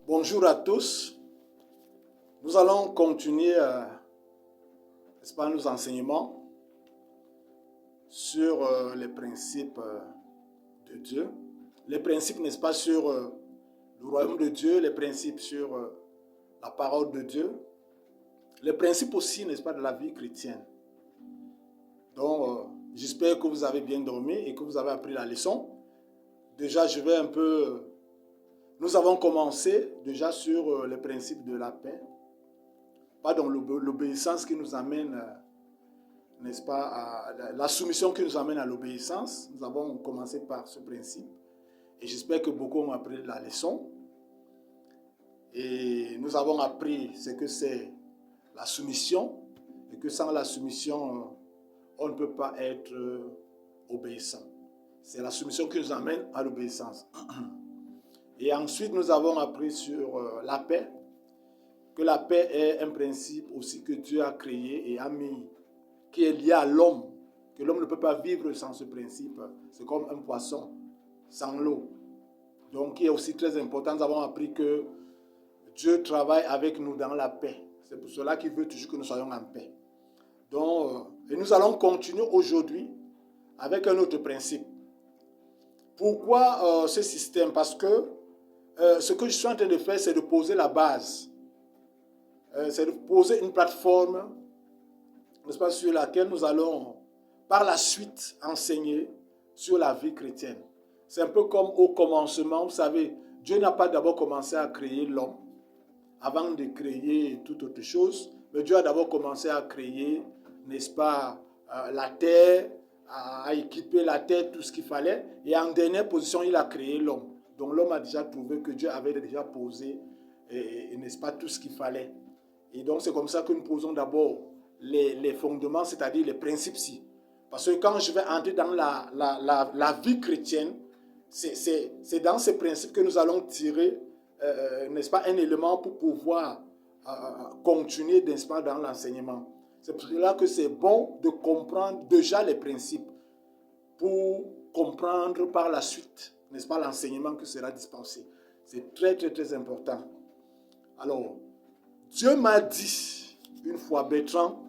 Bonjour à tous. Nous allons continuer, n'est-ce pas, nos enseignements sur les principes de Dieu. Les principes, n'est-ce pas, sur le royaume de Dieu, les principes sur la parole de Dieu, les principes aussi, n'est-ce pas, de la vie chrétienne. Donc, j'espère que vous avez bien dormi et que vous avez appris la leçon. Déjà, je vais un peu... Nous avons commencé déjà sur les principes de la paix. Pardon, l'obéissance qui nous amène, n'est-ce pas, à la soumission qui nous amène à l'obéissance. Nous avons commencé par ce principe. Et j'espère que beaucoup ont appris la leçon. Et nous avons appris ce que c'est la soumission. Et que sans la soumission, on ne peut pas être obéissant. C'est la soumission qui nous amène à l'obéissance. Et ensuite, nous avons appris sur la paix. Que la paix est un principe aussi que Dieu a créé et a mis, qui est lié à l'homme. Que l'homme ne peut pas vivre sans ce principe. C'est comme un poisson sans l'eau. Donc, qui est aussi très important. Nous avons appris que Dieu travaille avec nous dans la paix. C'est pour cela qu'il veut toujours que nous soyons en paix. Donc, et nous allons continuer aujourd'hui avec un autre principe. Pourquoi ce système? Parce que ce que je suis en train de faire, c'est de poser la base. C'est de poser une plateforme, n'est-ce pas, sur laquelle nous allons par la suite enseigner sur la vie chrétienne. C'est un peu comme au commencement, vous savez, Dieu n'a pas d'abord commencé à créer l'homme avant de créer toute autre chose, mais Dieu a d'abord commencé à créer, n'est-ce pas, la terre, à équiper la terre, tout ce qu'il fallait, et en dernière position, il a créé l'homme. Donc l'homme a déjà trouvé que Dieu avait déjà posé, n'est-ce pas, tout ce qu'il fallait. Et donc, c'est comme ça que nous posons d'abord les fondements, c'est-à-dire les principes-ci. Parce que quand je vais entrer dans la vie chrétienne, c'est dans ces principes que nous allons tirer, n'est-ce pas, un élément pour pouvoir continuer, n'est-ce pas, dans l'enseignement. C'est pour cela que c'est bon de comprendre déjà les principes pour comprendre par la suite, n'est-ce pas, l'enseignement qui sera dispensé. C'est très, très, très important. Alors, Dieu m'a dit une fois, Bertrand,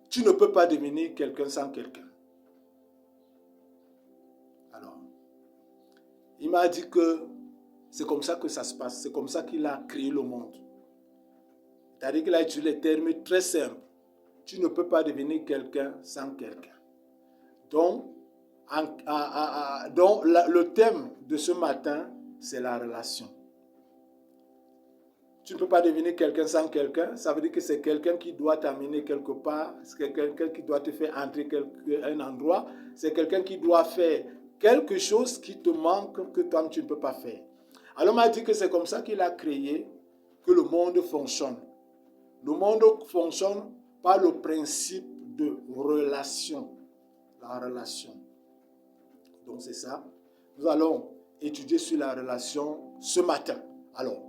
tu ne peux pas devenir quelqu'un sans quelqu'un. Alors, il m'a dit que c'est comme ça que ça se passe, c'est comme ça qu'il a créé le monde. C'est-à-dire qu'il a utilisé les termes très simples. Tu ne peux pas devenir quelqu'un sans quelqu'un. Donc, le thème de ce matin, c'est la relation. Tu ne peux pas devenir quelqu'un sans quelqu'un. Ça veut dire que c'est quelqu'un qui doit t'amener quelque part. C'est quelqu'un qui doit te faire entrer à un endroit. C'est quelqu'un qui doit faire quelque chose qui te manque, que toi tu ne peux pas faire. Alors on m'a dit que c'est comme ça qu'il a créé que le monde fonctionne. Le monde fonctionne par le principe de relation. La relation. Donc c'est ça. Nous allons étudier sur la relation ce matin. Alors,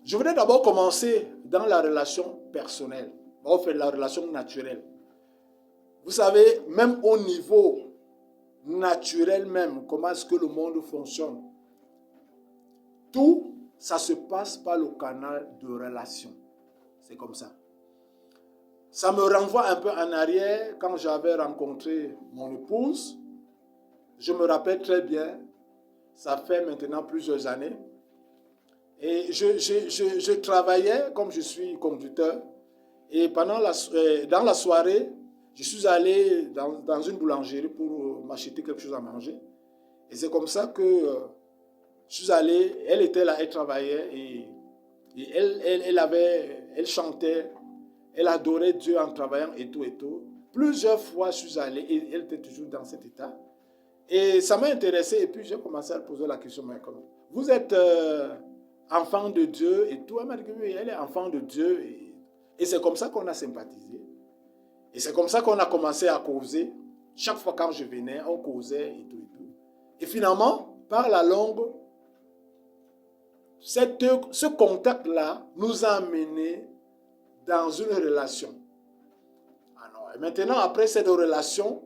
je voudrais d'abord commencer dans la relation personnelle. On va faire la relation naturelle. Vous savez, même au niveau naturel même, comment est-ce que le monde fonctionne? Tout, ça se passe par le canal de relation. C'est comme ça. Ça me renvoie un peu en arrière quand j'avais rencontré mon épouse. Je me rappelle très bien, ça fait maintenant plusieurs années. Et je travaillais comme je suis conducteur. Et dans la soirée, je suis allé dans une boulangerie pour m'acheter quelque chose à manger. Et c'est comme ça que je suis allé, elle était là, elle travaillait et elle chantait, elle adorait Dieu en travaillant et tout et tout. Plusieurs fois, je suis allé et elle était toujours dans cet état. Et ça m'a intéressé et puis j'ai commencé à poser la question, mais comment? Vous êtes enfant de Dieu et tout. Elle m'a dit que oui, elle est enfant de Dieu. Et c'est comme ça qu'on a sympathisé. Et c'est comme ça qu'on a commencé à causer. Chaque fois quand je venais, on causait et tout et tout. Et finalement, par la longue, ce contact-là nous a menés dans une relation. Alors, et maintenant, après cette relation,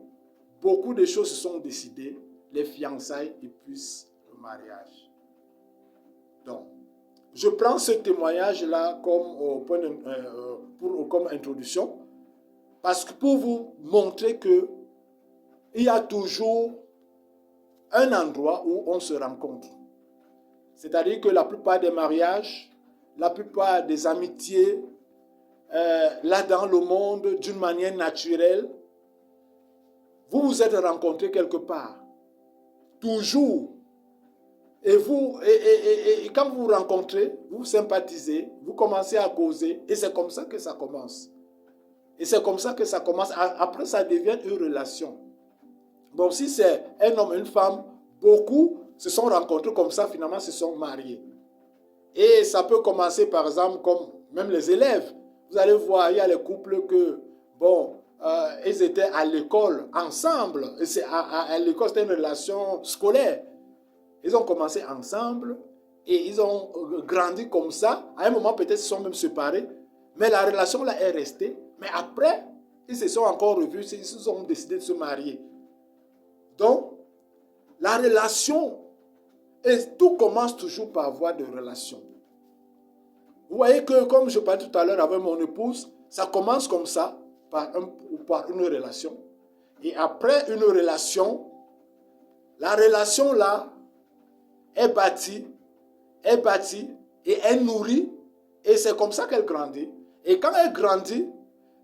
beaucoup de choses se sont décidées. Les fiançailles et puis le mariage. je prends ce témoignage-là comme introduction, parce que pour vous montrer qu'il y a toujours un endroit où on se rencontre. C'est-à-dire que la plupart des mariages, la plupart des amitiés, là dans le monde, d'une manière naturelle, vous vous êtes rencontrés quelque part. Toujours. Et quand vous vous rencontrez, vous sympathisez, vous commencez à causer, et c'est comme ça que ça commence. Et c'est comme ça que ça commence. Après, ça devient une relation. Bon, si c'est un homme et une femme, beaucoup se sont rencontrés comme ça, finalement, se sont mariés. Et ça peut commencer, par exemple, comme même les élèves. Vous allez voir, il y a les couples que, bon, ils étaient à l'école ensemble. Et à l'école, c'était une relation scolaire. Ils ont commencé ensemble et ils ont grandi comme ça. À un moment, peut-être, ils se sont même séparés. Mais la relation là est restée. Mais après, ils se sont encore revus. Ils ont décidé de se marier. Donc, la relation, et tout commence toujours par voie de relation. Vous voyez que, comme je parlais tout à l'heure avec mon épouse, ça commence comme ça, par une relation. Et après une relation, la relation là est bâtie et elle nourrit. Et c'est comme ça qu'elle grandit. Et quand elle grandit,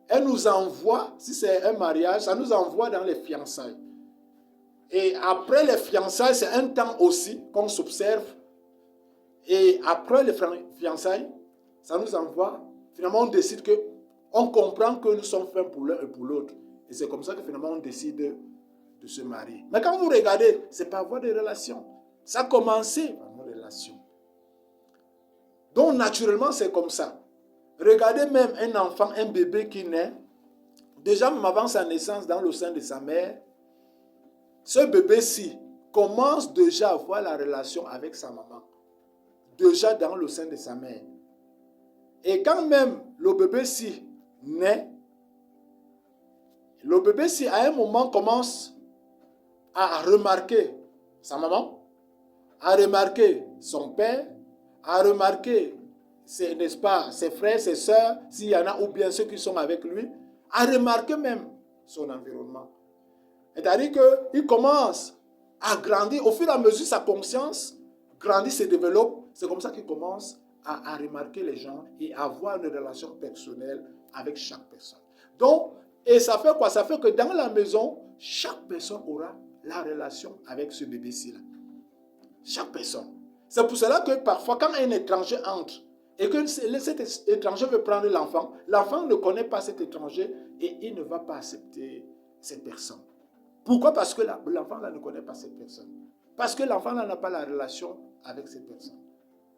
elle nous envoie, si c'est un mariage, ça nous envoie dans les fiançailles. Et après les fiançailles, c'est un temps aussi qu'on s'observe. Et après les fiançailles, ça nous envoie. Finalement, on décide que, on comprend que nous sommes faits pour l'un et pour l'autre. Et c'est comme ça que finalement, on décide de se marier. Mais quand vous regardez, c'est par voie de relation. Ça a commencé par nos relations. Donc, naturellement, c'est comme ça. Regardez même un enfant, un bébé qui naît, déjà même avant sa naissance dans le sein de sa mère, ce bébé-ci commence déjà à avoir la relation avec sa maman. Déjà dans le sein de sa mère. Et quand même le bébé-ci naît, le bébé-ci à un moment commence à remarquer sa maman, à remarquer son père, à remarquer, n'est-ce pas, ses frères, ses sœurs, s'il y en a, ou bien ceux qui sont avec lui, à remarquer même son environnement. C'est-à-dire qu'il commence à grandir, au fur et à mesure sa conscience grandit, se développe, c'est comme ça qu'il commence à remarquer les gens et à avoir une relation personnelle avec chaque personne. Donc, et ça fait quoi? Ça fait que dans la maison, chaque personne aura la relation avec ce bébé-ci là. Chaque personne. C'est pour cela que parfois, quand un étranger entre et que cet étranger veut prendre l'enfant, l'enfant ne connaît pas cet étranger et il ne va pas accepter cette personne. Pourquoi? Parce que l'enfant là ne connaît pas cette personne. Parce que l'enfant là n'a pas la relation avec cette personne.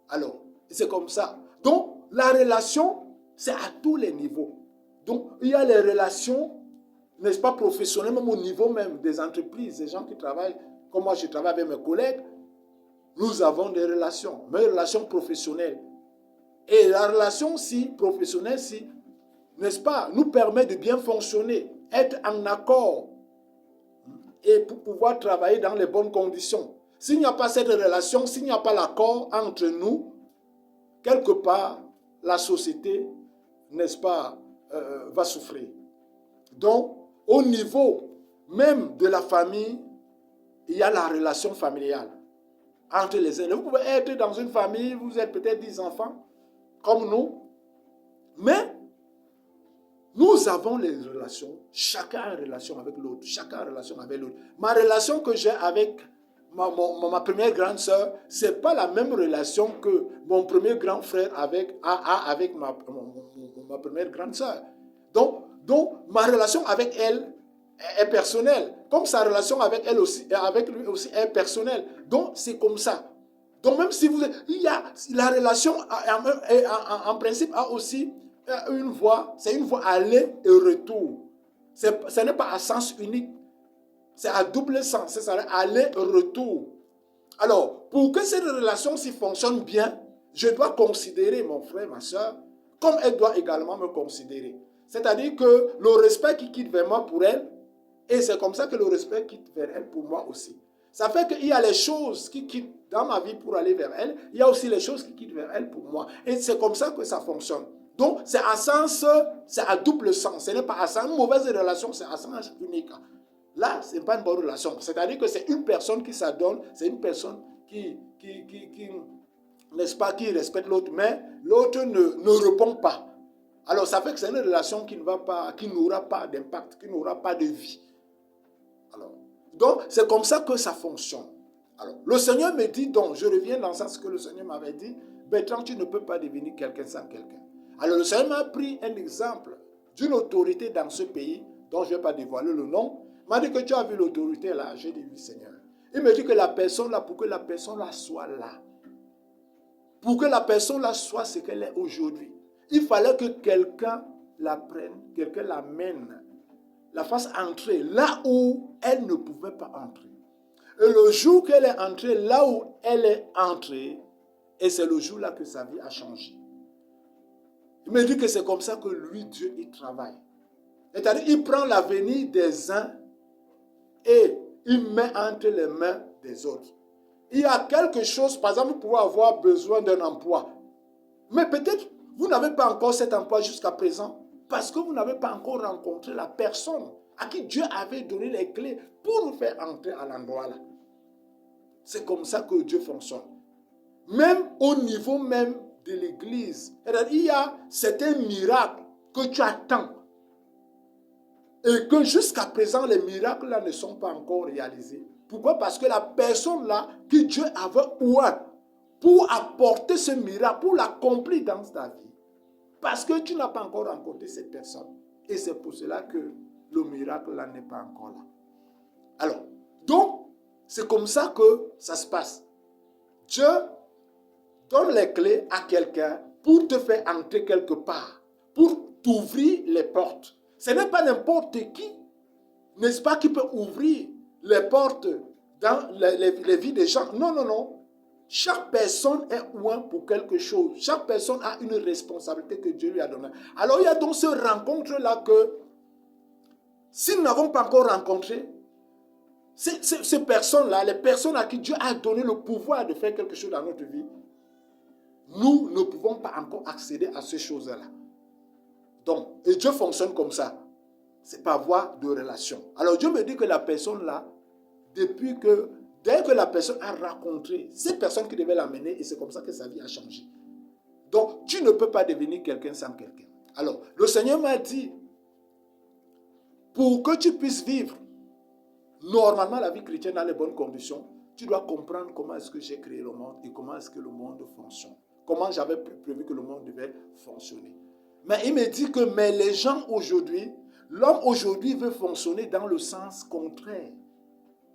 Alors, c'est comme ça. Donc, la relation, c'est à tous les niveaux. Donc, il y a les relations, n'est-ce pas, professionnelles, même au niveau même des entreprises, des gens qui travaillent, comme moi je travaille avec mes collègues, nous avons des relations, mais des relations professionnelles. Et la relation professionnelle, n'est-ce pas, nous permet de bien fonctionner, être en accord et pour pouvoir travailler dans les bonnes conditions. S'il n'y a pas cette relation, s'il n'y a pas l'accord entre nous, quelque part, la société, n'est-ce pas, va souffrir. Donc, au niveau même de la famille, il y a la relation familiale entre les uns. Vous pouvez être dans une famille, vous êtes peut-être 10 enfants, comme nous, mais nous avons les relations, chacun a une relation avec l'autre, chacun a une relation avec l'autre. Ma relation que j'ai avec ma première grande sœur, ce n'est pas la même relation que mon premier grand frère a avec ma première grande sœur. Donc, ma relation avec elle est personnelle, comme sa relation avec elle aussi, avec lui aussi est personnelle. Donc, c'est comme ça. Donc, même si il y a la relation, en principe, a aussi une voie, c'est une voie aller et retour. Ce n'est pas à sens unique. C'est à double sens, c'est ça, aller-retour. Alors, pour que cette relation-ci fonctionne bien, je dois considérer mon frère, ma soeur, comme elle doit également me considérer. C'est-à-dire que le respect qui quitte vers moi pour elle, et c'est comme ça que le respect quitte vers elle pour moi aussi. Ça fait qu'il y a les choses qui quittent dans ma vie pour aller vers elle. Il y a aussi les choses qui quittent vers elle pour moi. Et c'est comme ça que ça fonctionne. Donc, c'est à double sens. Ce n'est pas à sens. Une mauvaise relation, c'est à sens unique. Là, ce n'est pas une bonne relation. C'est-à-dire que c'est une personne qui s'adonne, c'est une personne qui n'est-ce pas, qui respecte l'autre, mais l'autre ne répond pas. Alors, ça fait que c'est une relation qui n'aura pas d'impact, qui n'aura pas de vie. Alors, donc, c'est comme ça que ça fonctionne. Alors, le Seigneur me dit donc, je reviens dans ce que le Seigneur m'avait dit, Bertrand, tu ne peux pas devenir quelqu'un sans quelqu'un. Alors, le Seigneur m'a pris un exemple d'une autorité dans ce pays, dont je ne vais pas dévoiler le nom. Il m'a dit que tu as vu l'autorité là. J'ai dit oui, Seigneur. Il me dit que la personne là, pour que la personne là soit là, pour que la personne là soit ce qu'elle est aujourd'hui, il fallait que quelqu'un la prenne, quelqu'un l'amène, la fasse entrer là où elle ne pouvait pas entrer. Et le jour qu'elle est entrée là où elle est entrée, et c'est le jour là que sa vie a changé. Il me dit que c'est comme ça que lui, Dieu, il travaille. C'est-à-dire, il prend l'avenir des uns et il met entre les mains des autres. Il y a quelque chose, par exemple, vous pouvez avoir besoin d'un emploi. Mais peut-être, vous n'avez pas encore cet emploi jusqu'à présent parce que vous n'avez pas encore rencontré la personne à qui Dieu avait donné les clés pour nous faire entrer à l'endroit là. C'est comme ça que Dieu fonctionne. Même au niveau même de l'église, il y a certains miracles que tu attends. Et que jusqu'à présent, les miracles là ne sont pas encore réalisés. Pourquoi? Parce que la personne là, que Dieu avait oué pour apporter ce miracle, pour l'accomplir dans ta vie. Parce que tu n'as pas encore rencontré cette personne. Et c'est pour cela que le miracle là n'est pas encore là. Alors, donc, c'est comme ça que ça se passe. Dieu donne les clés à quelqu'un pour te faire entrer quelque part, pour t'ouvrir les portes. Ce n'est pas n'importe qui, n'est-ce pas, qui peut ouvrir les portes dans les vies des gens. Non, non, non. Chaque personne est ouin pour quelque chose. Chaque personne a une responsabilité que Dieu lui a donnée. Alors, il y a donc cette rencontre-là que, si nous n'avons pas encore rencontré, ces personnes-là, les personnes à qui Dieu a donné le pouvoir de faire quelque chose dans notre vie, nous ne pouvons pas encore accéder à ces choses-là. Donc, et Dieu fonctionne comme ça. C'est par voie de relation. Alors Dieu me dit que la personne là, dès que la personne a rencontré cette personne qui devait l'amener, et c'est comme ça que sa vie a changé. Donc, tu ne peux pas devenir quelqu'un sans quelqu'un. Alors, le Seigneur m'a dit, pour que tu puisses vivre normalement la vie chrétienne dans les bonnes conditions, tu dois comprendre comment est-ce que j'ai créé le monde et comment est-ce que le monde fonctionne. Comment j'avais prévu que le monde devait fonctionner. Mais il me dit que les gens aujourd'hui, l'homme aujourd'hui veut fonctionner dans le sens contraire.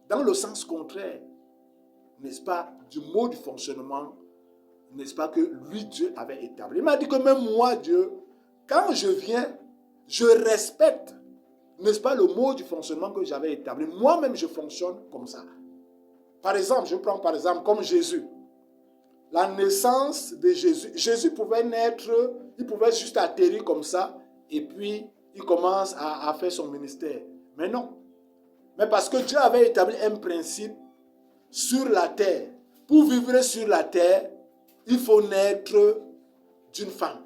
Dans le sens contraire, n'est-ce pas, du mode de fonctionnement, n'est-ce pas, que lui, Dieu avait établi. Il m'a dit que même moi, Dieu, quand je viens, je respecte, n'est-ce pas, le mode du fonctionnement que j'avais établi. Moi-même, je fonctionne comme ça. Par exemple, je prends par exemple comme Jésus. La naissance de Jésus. Jésus pouvait naître, il pouvait juste atterrir comme ça, et puis il commence à faire son ministère. Mais non. Mais parce que Dieu avait établi un principe sur la terre. Pour vivre sur la terre, il faut naître d'une femme.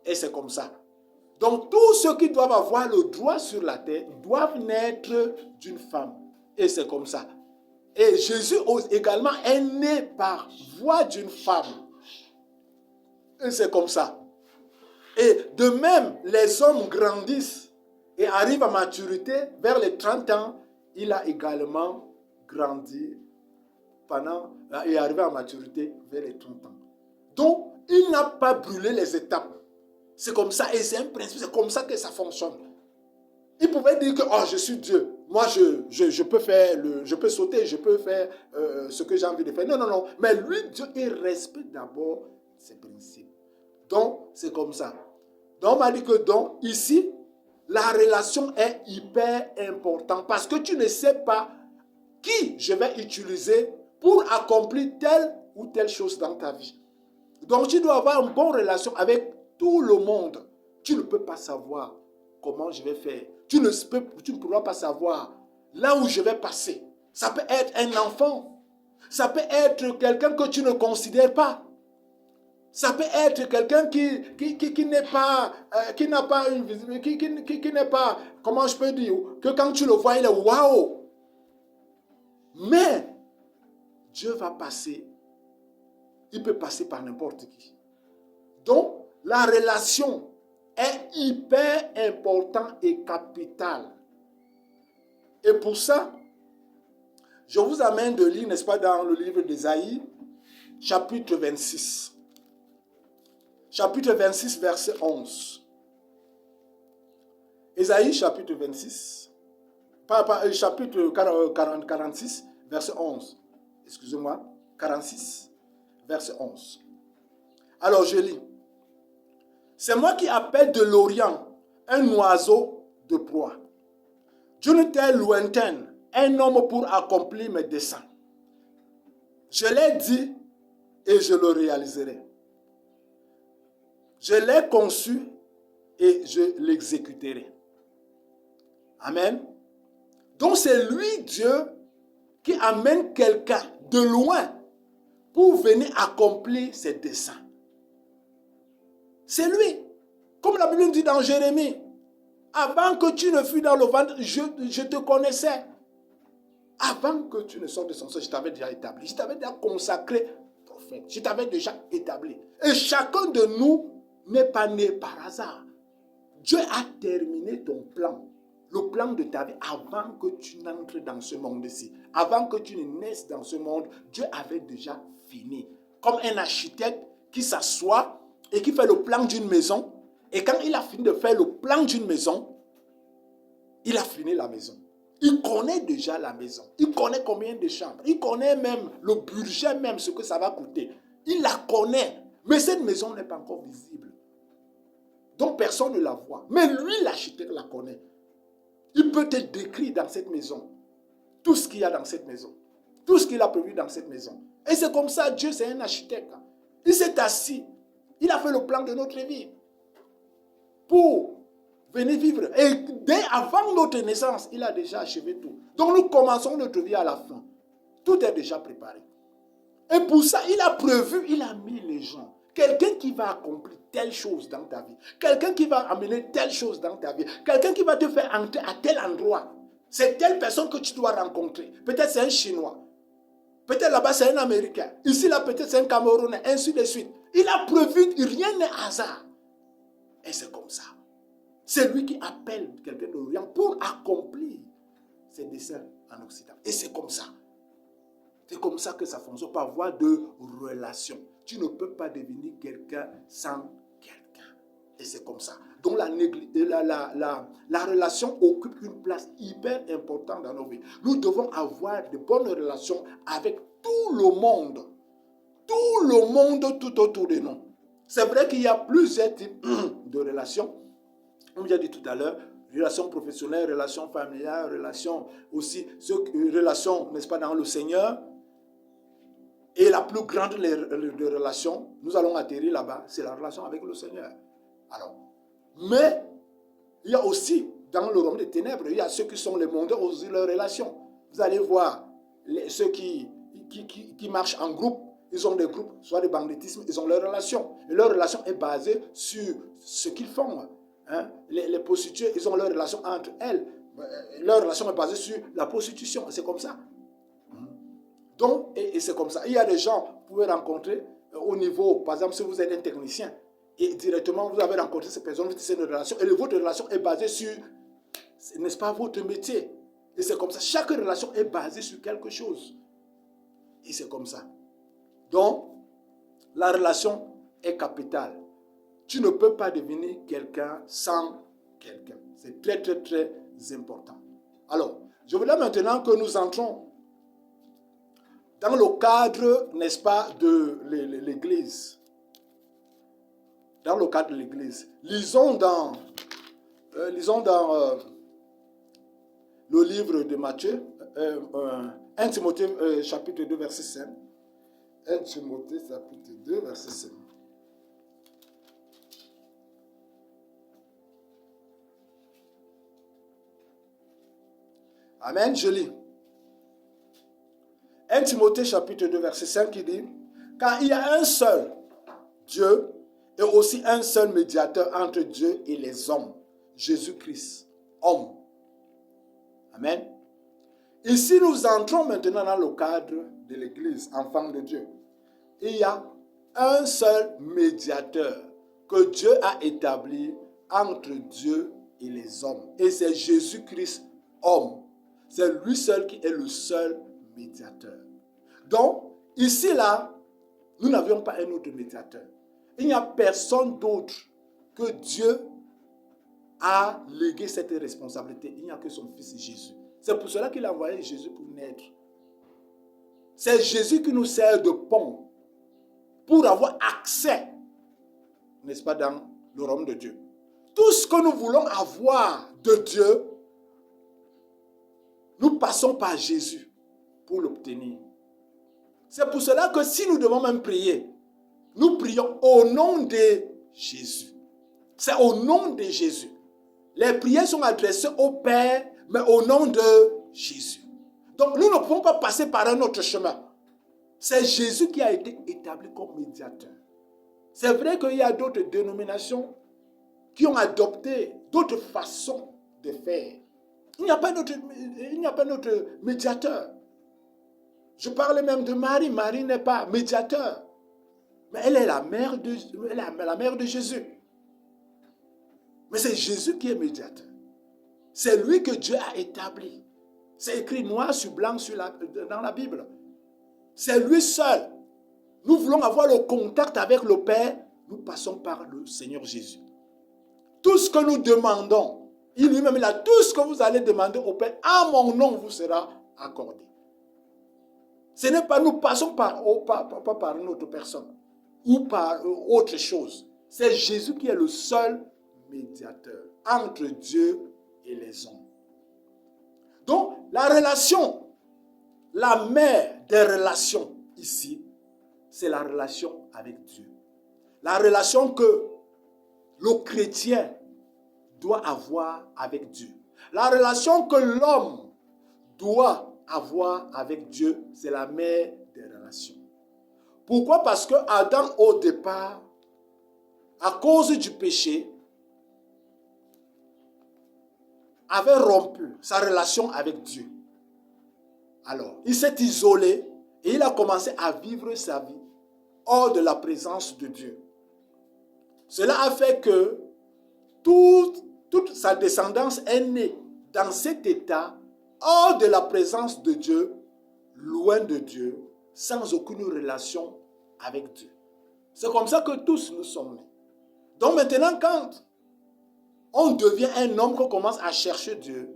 Et c'est comme ça. Donc tous ceux qui doivent avoir le droit sur la terre doivent naître d'une femme. Et c'est comme ça. Et Jésus également est né par voie d'une femme. Et c'est comme ça. Et de même, les hommes grandissent et arrivent à maturité. Vers les 30 ans, il a également grandi et arrivé à maturité vers les 30 ans. Donc, il n'a pas brûlé les étapes. C'est comme ça, et c'est un principe, c'est comme ça que ça fonctionne. Il pouvait dire que, oh, je suis Dieu. Moi, je peux faire, je peux sauter, je peux faire ce que j'ai envie de faire. Non, non, non. Mais lui, Dieu, il respecte d'abord ses principes. Donc, c'est comme ça. Donc, on m'a dit que, donc, ici, la relation est hyper importante parce que tu ne sais pas qui je vais utiliser pour accomplir telle ou telle chose dans ta vie. Donc, tu dois avoir une bonne relation avec tout le monde. Tu ne peux pas savoir comment je vais faire. Tu ne pourras pas savoir là où je vais passer. Ça peut être un enfant. Ça peut être quelqu'un que tu ne considères pas. Ça peut être quelqu'un qui n'est pas, qui n'a pas une visibilité, qui n'est pas, comment je peux dire, que quand tu le vois, il est waouh. Mais Dieu va passer, il peut passer par n'importe qui. Donc, la relation est hyper importante et capitale. Et pour ça, je vous amène de lire, n'est-ce pas, dans le livre d'Ésaïe, chapitre 26. Chapitre 26, verset 11. Ésaïe, chapitre 26, chapitre 46, verset 11. Excusez-moi, 46, verset 11. Alors, je lis. C'est moi qui appelle de l'Orient un oiseau de proie. D'une terre lointaine, un homme pour accomplir mes desseins. Je l'ai dit et je le réaliserai. Je l'ai conçu et je l'exécuterai. Amen. Donc c'est lui, Dieu, qui amène quelqu'un de loin pour venir accomplir ses desseins. C'est lui. Comme la Bible dit dans Jérémie, avant que tu ne fus dans le ventre, je te connaissais. Avant que tu ne sortes de son sein, je t'avais déjà établi. Je t'avais déjà consacré prophète. Je t'avais déjà établi. Et chacun de nous n'est pas né par hasard. Dieu a terminé ton plan. Le plan de ta vie avant que tu n'entres dans ce monde-ci. Avant que tu ne naisses dans ce monde, Dieu avait déjà fini. Comme un architecte qui s'assoit et qui fait le plan d'une maison. Et quand il a fini de faire le plan d'une maison, il a fini la maison. Il connaît déjà la maison. Il connaît combien de chambres. Il connaît même le budget, même ce que ça va coûter. Il la connaît. Mais cette maison n'est pas encore visible. Donc personne ne la voit. Mais lui, l'architecte, la connaît. Il peut te décrire dans cette maison tout ce qu'il y a dans cette maison. Tout ce qu'il a prévu dans cette maison. Et c'est comme ça, Dieu, c'est un architecte. Il s'est assis. Il a fait le plan de notre vie. Pour venir vivre. Et dès avant notre naissance, il a déjà achevé tout. Donc nous commençons notre vie à la fin. Tout est déjà préparé. Et pour ça, il a prévu, il a mis les gens. Quelqu'un qui va accomplir telle chose dans ta vie. Quelqu'un qui va amener telle chose dans ta vie. Quelqu'un qui va te faire entrer à tel endroit. C'est telle personne que tu dois rencontrer. Peut-être c'est un Chinois. Peut-être là-bas c'est un Américain. Ici là peut-être c'est un Camerounais. Ainsi de suite. Il a prévu, rien n'est hasard. Et c'est comme ça. C'est lui qui appelle quelqu'un d'Orient pour accomplir ses desseins en Occident. Et c'est comme ça. C'est comme ça que ça fonctionne par voie de relation. Tu ne peux pas devenir quelqu'un sans quelqu'un. Et c'est comme ça. Donc la relation occupe une place hyper importante dans nos vies. Nous devons avoir de bonnes relations avec tout le monde. Tout le monde tout autour de nous. C'est vrai qu'il y a plusieurs types de relations. Comme j'ai dit tout à l'heure, relations professionnelles, relations familiales, relations aussi, relations, n'est-ce pas, dans le Seigneur. Et la plus grande des relations, nous allons atterrir là-bas, c'est la relation avec le Seigneur. Alors, mais il y a aussi, dans le royaume des ténèbres, il y a ceux qui sont les mondains aussi leurs relations. Vous allez voir, ceux qui marchent en groupe, ils ont des groupes, soit de banditisme, ils ont leurs relations. Et leur relation est basée sur ce qu'ils font. Hein? Les prostituées, ils ont leur relation entre elles. Leur relation est basée sur la prostitution. C'est comme ça. Donc, et c'est comme ça. Il y a des gens que vous pouvez rencontrer au niveau, par exemple, si vous êtes un technicien, et directement vous avez rencontré ces personnes, vous avez une relation, et votre relation est basée sur, n'est-ce pas, votre métier. Et c'est comme ça. Chaque relation est basée sur quelque chose. Et c'est comme ça. Donc, la relation est capitale. Tu ne peux pas devenir quelqu'un sans quelqu'un. C'est très, très, très important. Alors, je voudrais maintenant que nous entrons dans le cadre, n'est-ce pas, de l'Église. Dans le cadre de l'Église. Lisons dans le livre de Matthieu, 1 Timothée chapitre 2, verset 5. 1 Timothée chapitre 2, verset 5. Amen, je lis. 1 Timothée chapitre 2 verset 5 qui dit, car il y a un seul Dieu et aussi un seul médiateur entre Dieu et les hommes, Jésus-Christ, homme. Amen. Ici, nous entrons maintenant dans le cadre de l'Église, enfant de Dieu. Il y a un seul médiateur que Dieu a établi entre Dieu et les hommes. Et c'est Jésus-Christ, homme. C'est lui seul qui est le seul médiateur. Donc, ici, là, nous n'avions pas un autre médiateur. Il n'y a personne d'autre que Dieu a légué cette responsabilité. Il n'y a que son fils Jésus. C'est pour cela qu'il a envoyé Jésus pour naître. C'est Jésus qui nous sert de pont pour avoir accès, n'est-ce pas, dans le royaume de Dieu. Tout ce que nous voulons avoir de Dieu, nous passons par Jésus pour l'obtenir. C'est pour cela que si nous devons même prier, nous prions au nom de Jésus. C'est au nom de Jésus. Les prières sont adressées au Père, mais au nom de Jésus. Donc nous ne pouvons pas passer par un autre chemin. C'est Jésus qui a été établi comme médiateur. C'est vrai qu'il y a d'autres dénominations qui ont adopté d'autres façons de faire. Il n'y a pas d'autre médiateur. Je parlais même de Marie. Marie n'est pas médiateur. Mais elle est la mère de Jésus. Mais c'est Jésus qui est médiateur. C'est lui que Dieu a établi. C'est écrit noir sur blanc dans la Bible. C'est lui seul. Nous voulons avoir le contact avec le Père. Nous passons par le Seigneur Jésus. Tout ce que nous demandons, il lui-même, il a tout ce que vous allez demander au Père, à mon nom vous sera accordé. Ce n'est pas nous passons pas par une autre personne ou par autre chose. C'est Jésus qui est le seul médiateur entre Dieu et les hommes. Donc, la relation, la mère des relations ici, c'est la relation avec Dieu. La relation que le chrétien doit avoir avec Dieu. La relation que l'homme doit avoir avec Dieu, c'est la mère des relations. Pourquoi? Parce que Adam, au départ, à cause du péché, avait rompu sa relation avec Dieu. Alors, il s'est isolé et il a commencé à vivre sa vie hors de la présence de Dieu. Cela a fait que toute sa descendance est née dans cet état, hors de la présence de Dieu, loin de Dieu, sans aucune relation avec Dieu. C'est comme ça que tous nous sommes nés. Donc maintenant, quand on devient un homme, qu'on commence à chercher Dieu,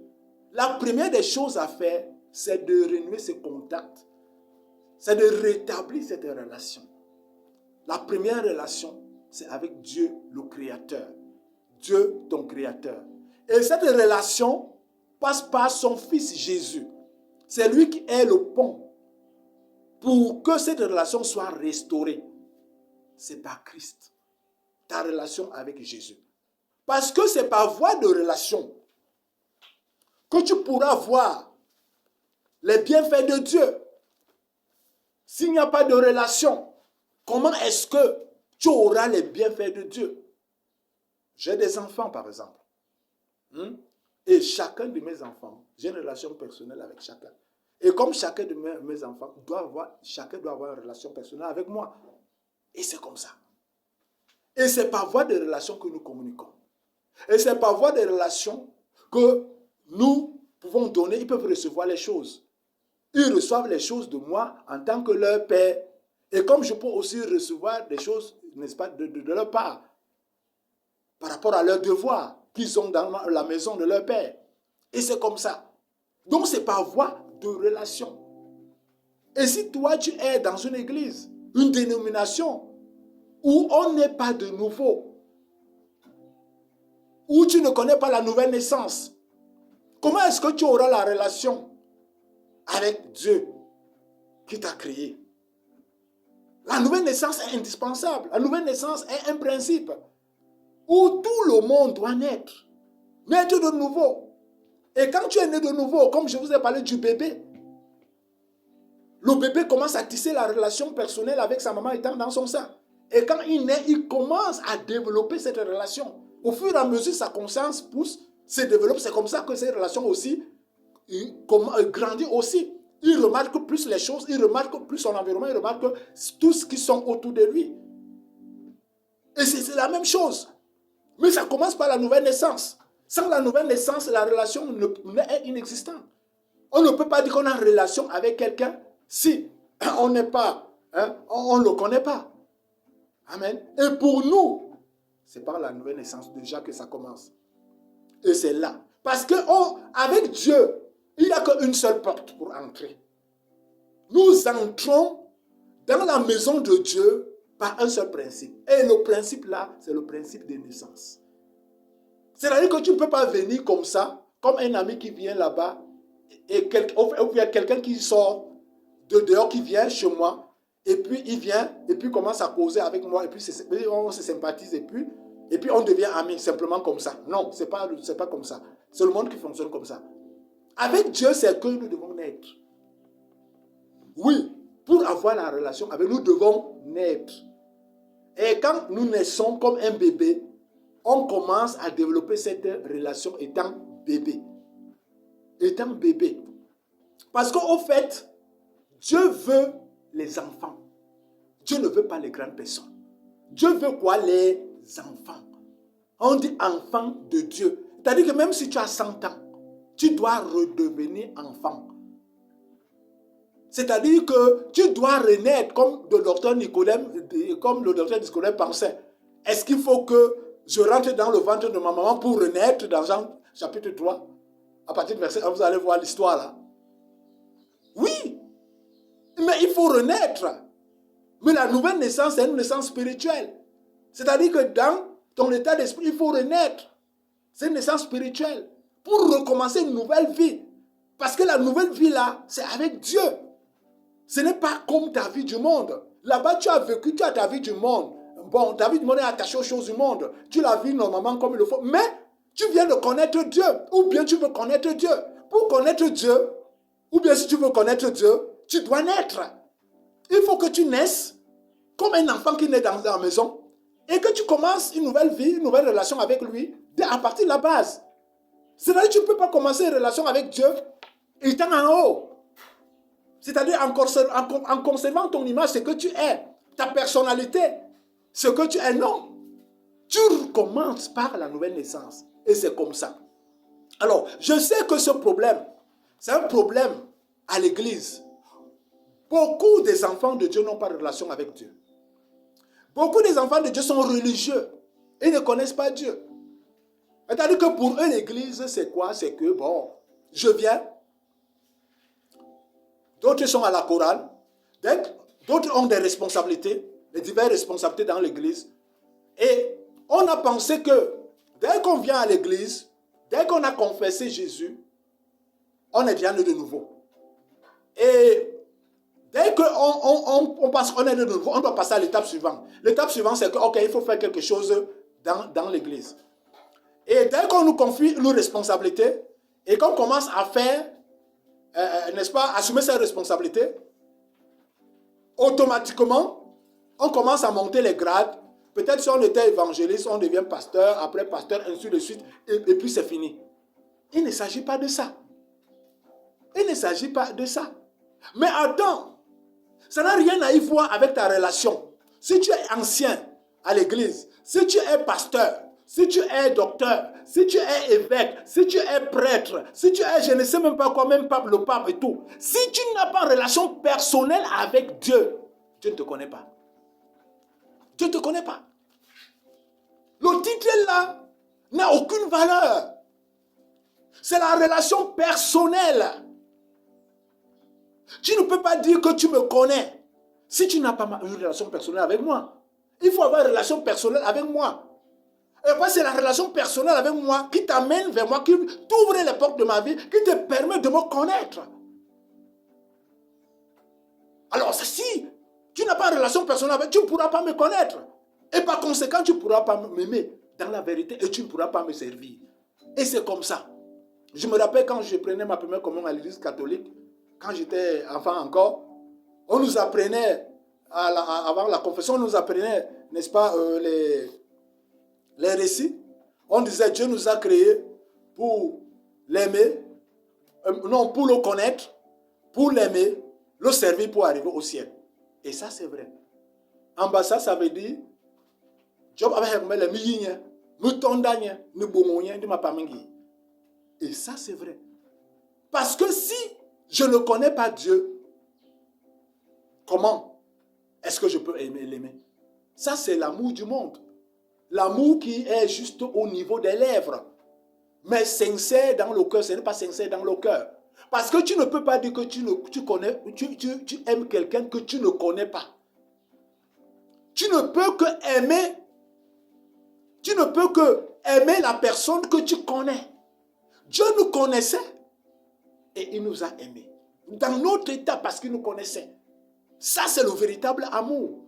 la première des choses à faire, c'est de renouer ce contact. C'est de rétablir cette relation. La première relation, c'est avec Dieu, le Créateur. Dieu, ton Créateur. Et cette relation passe par son Fils Jésus. C'est lui qui est le pont pour que cette relation soit restaurée. C'est par Christ. Ta relation avec Jésus. Parce que c'est par voie de relation que tu pourras voir les bienfaits de Dieu. S'il n'y a pas de relation, comment est-ce que tu auras les bienfaits de Dieu? J'ai des enfants, par exemple. Et chacun de mes enfants, j'ai une relation personnelle avec chacun. Et comme chacun de mes enfants chacun doit avoir une relation personnelle avec moi. Et c'est comme ça. Et c'est par voie de relation que nous communiquons. Et c'est par voie de relation que nous pouvons donner, ils peuvent recevoir les choses. Ils reçoivent les choses de moi en tant que leur père. Et comme je peux aussi recevoir des choses, n'est-ce pas, de leur part, par rapport à leurs devoirs qu'ils ont dans la maison de leur père. Et c'est comme ça. Donc c'est par voie de relation. Et si toi tu es dans une église, une dénomination, où on n'est pas de nouveau, où tu ne connais pas la nouvelle naissance, comment est-ce que tu auras la relation avec Dieu qui t'a créé? La nouvelle naissance est indispensable. La nouvelle naissance est un principe où tout le monde doit naître. Naître de nouveau. Et quand tu es né de nouveau, comme je vous ai parlé du bébé, le bébé commence à tisser la relation personnelle avec sa maman étant dans son sein. Et quand il naît, il commence à développer cette relation. Au fur et à mesure, sa conscience pousse, se développe. C'est comme ça que cette relation aussi grandit aussi. Il remarque plus les choses, il remarque plus son environnement, il remarque tout ce qui sont autour de lui. Et c'est la même chose. Mais ça commence par la nouvelle naissance. Sans la nouvelle naissance, la relation est inexistante. On ne peut pas dire qu'on a une relation avec quelqu'un si on n'est pas, on ne le connaît pas. Amen. Et pour nous, c'est par la nouvelle naissance déjà que ça commence. Et c'est là. Parce qu'avec Dieu, il n'y a qu'une seule porte pour entrer. Nous entrons dans la maison de Dieu par un seul principe. Et le principe là, c'est le principe de naissance. C'est-à-dire que tu ne peux pas venir comme ça, comme un ami qui vient là-bas, ou bien quelqu'un qui sort de dehors, qui vient chez moi, et puis il vient, et puis commence à causer avec moi, et puis on se sympathise, et puis on devient amis, simplement comme ça. Non, c'est pas comme ça. C'est le monde qui fonctionne comme ça. Avec Dieu, c'est que nous devons naître. Oui, pour avoir la relation avec nous, devons naître. Et quand nous naissons comme un bébé, on commence à développer cette relation étant bébé. Étant bébé. Parce qu'au fait, Dieu veut les enfants. Dieu ne veut pas les grandes personnes. Dieu veut quoi? Les enfants. On dit enfant de Dieu. C'est-à-dire que même si tu as 100 ans, tu dois redevenir enfant. C'est-à-dire que tu dois renaître comme le docteur Nicodème pensait. Est-ce qu'il faut que je rentre dans le ventre de ma maman pour renaître dans Jean chapitre 3? À partir du verset 1, vous allez voir l'histoire là. Oui, mais il faut renaître. Mais la nouvelle naissance, c'est une naissance spirituelle. C'est-à-dire que dans ton état d'esprit, il faut renaître. C'est une naissance spirituelle. Pour recommencer une nouvelle vie. Parce que la nouvelle vie là, c'est avec Dieu. Ce n'est pas comme ta vie du monde. Là-bas, tu as vécu, tu as ta vie du monde. Bon, ta vie du monde est attachée aux choses du monde. Tu la vis normalement comme il le faut. Mais tu viens de connaître Dieu. Ou bien tu veux connaître Dieu. Pour connaître Dieu, ou bien si tu veux connaître Dieu, tu dois naître. Il faut que tu naisses comme un enfant qui naît dans la maison et que tu commences une nouvelle vie, une nouvelle relation avec lui à partir de la base. C'est-à-dire que tu ne peux pas commencer une relation avec Dieu étant en haut. C'est-à-dire en conservant ton image, ce que tu es, ta personnalité, ce que tu es. Non. Tu commences par la nouvelle naissance. Et c'est comme ça. Alors, je sais que ce problème, c'est un problème à l'église. Beaucoup des enfants de Dieu n'ont pas de relation avec Dieu. Beaucoup des enfants de Dieu sont religieux. Ils ne connaissent pas Dieu. C'est-à-dire que pour eux, l'église, c'est quoi? C'est que, bon, je viens. D'autres sont à la chorale. D'autres ont des responsabilités, des diverses responsabilités dans l'église. Et on a pensé que dès qu'on vient à l'église, dès qu'on a confessé Jésus, on est bien né de nouveau. Et dès qu'on passe, on est né de nouveau, on doit passer à l'étape suivante. L'étape suivante, c'est que, ok, il faut faire quelque chose dans l'église. Et dès qu'on nous confie nos responsabilités et qu'on commence à faire, n'est-ce pas, assumer ses responsabilités, automatiquement, on commence à monter les grades. Peut-être si on était évangéliste, on devient pasteur, après pasteur, ainsi de suite, et puis c'est fini. Il ne s'agit pas de ça. Il ne s'agit pas de ça. Mais attends, ça n'a rien à y voir avec ta relation. Si tu es ancien à l'église, si tu es pasteur, si tu es docteur, si tu es évêque, si tu es prêtre, si tu es, je ne sais même pas quoi, même pape, le pape et tout. Si tu n'as pas de relation personnelle avec Dieu, Dieu ne te connaît pas. Dieu ne te connaît pas. Le titre là n'a aucune valeur. C'est la relation personnelle. Tu ne peux pas dire que tu me connais si tu n'as pas une relation personnelle avec moi. Il faut avoir une relation personnelle avec moi. Et puis c'est la relation personnelle avec moi qui t'amène vers moi, qui t'ouvre les portes de ma vie, qui te permet de me connaître. Alors si tu n'as pas de relation personnelle avec moi, tu ne pourras pas me connaître. Et par conséquent, tu ne pourras pas m'aimer dans la vérité et tu ne pourras pas me servir. Et c'est comme ça. Je me rappelle quand je prenais ma première communion à l'église catholique, quand j'étais enfant encore, On nous apprenait, avant la confession, on nous apprenait, n'est-ce pas, les récits. On disait, Dieu nous a créés pour l'aimer, non, pour le connaître, pour l'aimer, le servir pour arriver au ciel. Et ça, c'est vrai. En bas, ça veut dire, Job avait les milliers, nous tondagnes, nous boumouiens, de ma pamingi. Et ça, c'est vrai. Parce que si je ne connais pas Dieu, comment est-ce que je peux l'aimer? Ça, c'est l'amour du monde. L'amour qui est juste au niveau des lèvres. Mais sincère dans le cœur, ce n'est pas sincère dans le cœur. Parce que tu ne peux pas dire que tu aimes quelqu'un que tu ne connais pas. Tu ne peux que aimer la personne que tu connais. Dieu nous connaissait et il nous a aimés. Dans notre état, parce qu'il nous connaissait. Ça, c'est le véritable amour.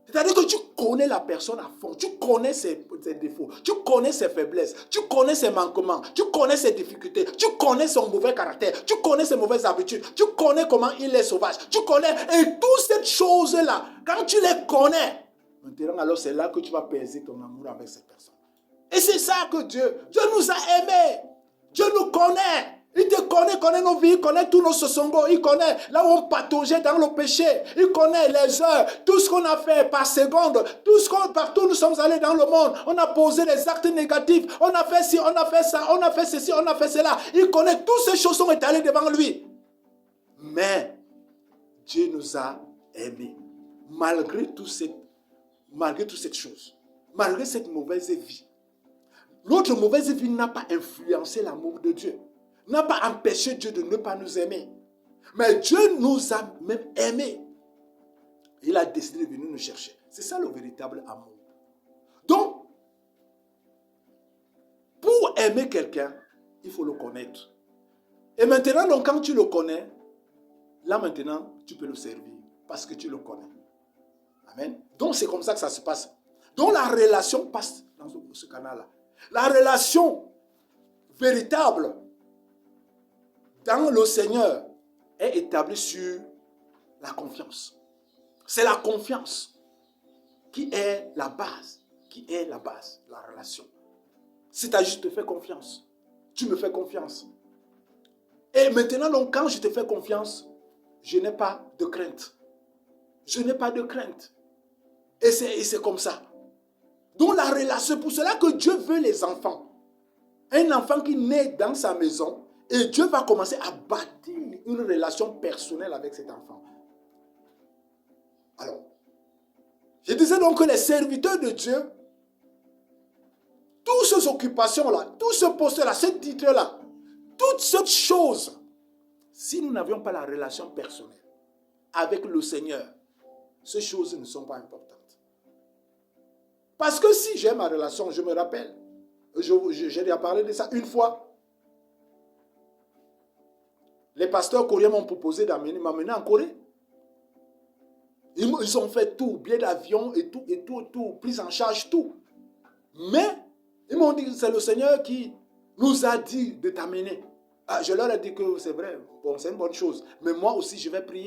C'est-à-dire que tu connais la personne à fond, tu connais ses défauts, tu connais ses faiblesses, tu connais ses manquements, tu connais ses difficultés, tu connais son mauvais caractère, tu connais ses mauvaises habitudes, tu connais comment il est sauvage, tu connais, et toutes ces choses-là, quand tu les connais, maintenant alors c'est là que tu vas peser ton amour avec cette personne. Et c'est ça que Dieu nous a aimés, Dieu nous connaît. Il te connaît nos vies, il connaît tous nos sosongos, il connaît là où on pataugeait dans le péché, il connaît les heures, tout ce qu'on a fait par seconde, partout nous sommes allés dans le monde, on a posé des actes négatifs, on a fait ci, on a fait ça, on a fait ceci, on a fait cela, il connaît toutes ces choses sont étalées devant lui. Mais Dieu nous a aimés, malgré toutes ces choses, malgré cette mauvaise vie. Notre mauvaise vie n'a pas influencé l'amour de Dieu. N'a pas empêché Dieu de ne pas nous aimer. Mais Dieu nous a même aimés. Il a décidé de venir nous chercher. C'est ça le véritable amour. Donc, pour aimer quelqu'un, il faut le connaître. Et maintenant, donc, quand tu le connais, là maintenant, tu peux le servir. Parce que tu le connais. Amen. Donc, c'est comme ça que ça se passe. Donc, la relation passe dans ce canal-là. La relation véritable dans le Seigneur est établi sur la confiance. C'est la confiance qui est la base, la relation. C'est-à-dire, je te fais confiance. Tu me fais confiance. Et maintenant, donc, quand je te fais confiance, je n'ai pas de crainte. Je n'ai pas de crainte. Et c'est comme ça. Donc, la relation, pour cela que Dieu veut les enfants. Un enfant qui naît dans sa maison, et Dieu va commencer à bâtir une relation personnelle avec cet enfant. Alors, je disais donc que les serviteurs de Dieu, toutes ces occupations-là, tout ce poste-là, ce titre-là, toutes ces choses, si nous n'avions pas la relation personnelle avec le Seigneur, ces choses ne sont pas importantes. Parce que si j'ai ma relation, je me rappelle, j'ai déjà parlé de ça une fois. Les pasteurs coréens m'ont proposé m'amener en Corée. Ils ont fait tout, billets d'avion et tout, prise en charge, tout. Mais, ils m'ont dit que c'est le Seigneur qui nous a dit de t'amener. Je leur ai dit que c'est vrai, bon, c'est une bonne chose. Mais moi aussi, je vais prier.